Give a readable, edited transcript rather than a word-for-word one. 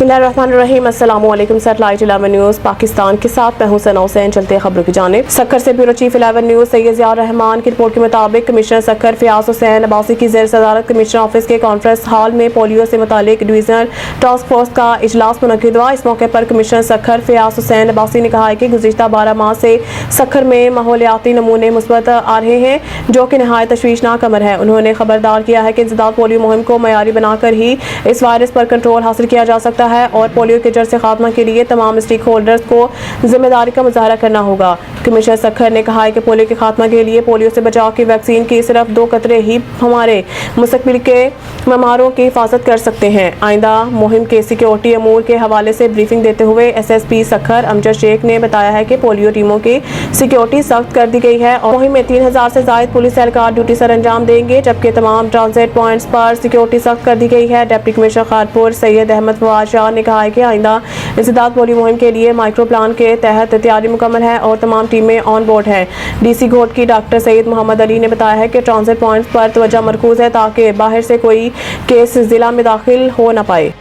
बिस्मिल्लाहिर्रहमानिर्रहीम। अस्सलाम वालेकुम। सैटेलाइट 11 न्यूज़ पाकिस्तान के साथ मैं हूं सना हुसैन। चलते हैं खबरों की जानिब। सक्खर से bureau chief 11 news Syed Ziaur Rahman की रिपोर्ट के मुताबिक कमिश्नर सक्खर फ़ियाज़ हुसैन अब्बासी की ज़ेर सदारत कमिश्नर ऑफिस के कॉन्फ्रेंस हॉल में पोलियो से मुतालिक डिवीजनल टास्क फोर्स का इजलास मुनक्किद हुआ। इस मौके पर कमिश्नर सक्खर फ़ियाज़ हुसैन अब्बासी ने कहा है कि गुज़िश्ता 12 माह से सक्खर में माहौलियाती नमूने मुस्बत आ रहे हैं, जो कि नहायत तशवीशनाक अमर है। उन्होंने खबरदार किया है कि इंसदाद पोलियो मुहिम को मयारी बनाकर ही इस वायरस पर कंट्रोल हासिल किया जा सकता है और पोलियो के जड़ से खात्मा के लिए तमाम स्टेक होल्डर्स को जिम्मेदारी का मुजाहरा करना होगा। कमिश्नर सक्खर ने कहा है कि पोलियो के खात्मा के लिए पोलियो से बचाव की वैक्सीन की सिर्फ 2 कतरे ही हमारे मुस्तकबिल के बीमारों की हिफाजत कर सकते हैं। आइंदा मुहिम के सिक्योरिटी अमूर के हवाले से ब्रीफिंग देते हुए SSP सक्खर अमजद शेख ने बताया है कि पोलियो टीमों की सिक्योरिटी सख्त कर दी गई है और मुहिम में 3000 से ज़ायद पुलिस एहलकार ड्यूटी सर अंजाम देंगे, जबकि तमाम ट्रांजिट पॉइंट्स पर सिक्योरिटी सख्त कर दी गई है। डिप्टी कमिश्नर खारपुर सैयद अहमद फवाद शाह ने कहा है कि आइंदा इंसदाद पोलियो मुहिम के लिए माइक्रो प्लान के तहत तैयारी मुकम्मल है और तमाम टीमें ऑन बोर्ड हैं। DC घोट की डॉक्टर सईद मोहम्मद अली ने बताया है कि ट्रांजिट पॉइंट्स पर तवज्जो मरकूज है ताकि बाहर से कोई केस जिला में दाखिल हो न पाए।